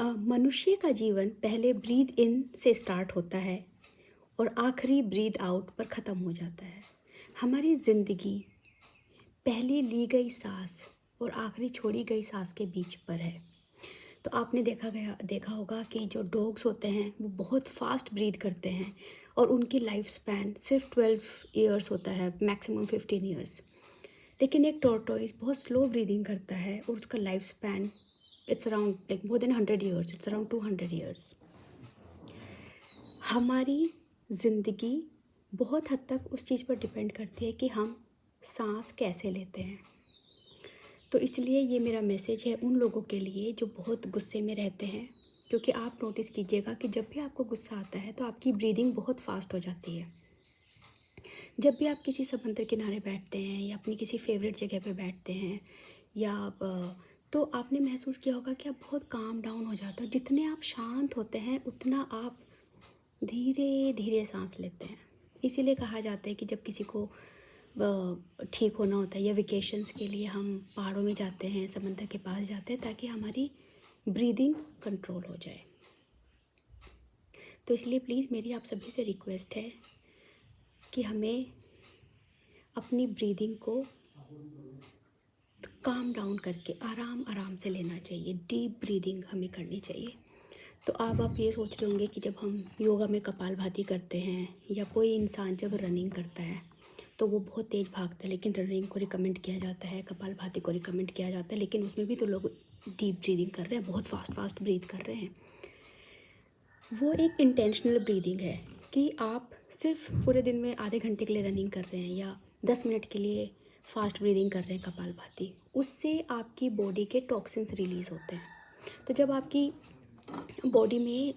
मनुष्य का जीवन पहले ब्रीद इन से स्टार्ट होता है और आखिरी ब्रीद आउट पर ख़त्म हो जाता है। हमारी ज़िंदगी पहली ली गई सांस और आखिरी छोड़ी गई सांस के बीच पर है। तो आपने देखा होगा कि जो डॉग्स होते हैं वो बहुत फास्ट ब्रीद करते हैं और उनकी लाइफ स्पैन सिर्फ 12 ईयर्स होता है, मैक्सिमम 15 ईयर्स। लेकिन एक टॉर्टोइस बहुत स्लो ब्रीदिंग करता है और उसका life span it's around like more than 100 years, it's around 200 years. हमारी ज़िंदगी बहुत हद तक उस चीज़ पर डिपेंड करती है कि हम सांस कैसे लेते हैं। तो इसलिए ये मेरा मैसेज है उन लोगों के लिए जो बहुत गुस्से में रहते हैं, क्योंकि आप नोटिस कीजिएगा कि जब भी आपको गुस्सा आता है तो आपकी ब्रीदिंग बहुत फास्ट हो जाती है। जब भी आप किसी समंदर किनारे बैठते हैं या अपनी किसी फेवरेट जगह पे बैठते हैं या तो आपने महसूस किया होगा कि आप बहुत काम डाउन हो जाते हो। जितने आप शांत होते हैं उतना आप धीरे धीरे सांस लेते हैं। इसीलिए कहा जाता है कि जब किसी को ठीक होना होता है या वेकेशंस के लिए हम पहाड़ों में जाते हैं, समंदर के पास जाते हैं ताकि हमारी ब्रीदिंग कंट्रोल हो जाए। तो इसलिए प्लीज़ मेरी आप सभी से रिक्वेस्ट है कि हमें अपनी ब्रीदिंग को काम डाउन करके आराम आराम से लेना चाहिए। डीप ब्रीदिंग हमें करनी चाहिए। तो अब आप ये सोच रहे होंगे कि जब हम योगा में कपालभाति करते हैं या कोई इंसान जब रनिंग करता है तो वो बहुत तेज़ भागता है, लेकिन रनिंग को रिकमेंड किया जाता है, कपालभाति को रिकमेंड किया जाता है, लेकिन उसमें भी तो लोग डीप ब्रीदिंग कर रहे हैं, बहुत फास्ट ब्रीथ कर रहे हैं। वो एक इंटेंशनल ब्रीदिंग है कि आप सिर्फ पूरे दिन में आधे घंटे के लिए रनिंग कर रहे हैं या 10 मिनट के लिए फास्ट ब्रीदिंग कर रहे हैं कपालभाति, उससे आपकी बॉडी के टॉक्सिन्स रिलीज़ होते हैं। तो जब आपकी बॉडी में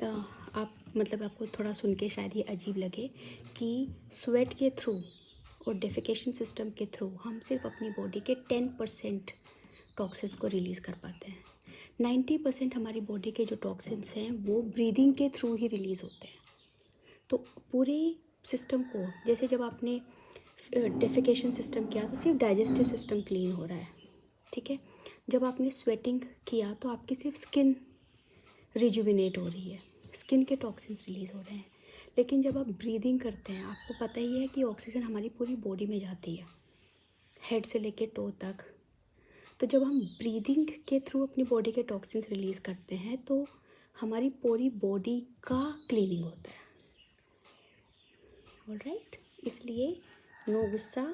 आपको थोड़ा सुन के शायद ये अजीब लगे कि स्वेट के थ्रू और डेफिकेशन सिस्टम के थ्रू हम सिर्फ अपनी बॉडी के 10% टॉक्सिन्स को रिलीज़ कर पाते हैं। 90% हमारी बॉडी के जो टॉक्सिन्स हैं वो ब्रीदिंग के थ्रू ही रिलीज़ होते हैं। तो पूरे सिस्टम को, जैसे जब आपने डेफिकेशन सिस्टम किया तो सिर्फ डाइजेस्टिव सिस्टम क्लीन हो रहा है, ठीक है। जब आपने स्वेटिंग किया तो आपकी सिर्फ स्किन रिजुविनेट हो रही है, स्किन के टॉक्सिन्स रिलीज़ हो रहे हैं। लेकिन जब आप ब्रीदिंग करते हैं, आपको पता ही है कि ऑक्सीजन हमारी पूरी बॉडी में जाती है, हेड से लेके टो तक। तो जब हम ब्रीदिंग के थ्रू अपनी बॉडी के टॉक्सिन्स रिलीज़ करते हैं तो हमारी पूरी बॉडी का क्लीनिंग होता है। ऑलराइट, इसलिए नो गुस्सा,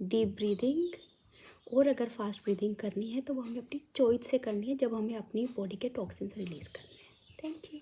डीप ब्रीदिंग, और अगर फास्ट ब्रीदिंग करनी है तो वो हमें अपनी चॉइस से करनी है, जब हमें अपनी बॉडी के टॉक्सिन्स रिलीज़ करने हैं। Thank you.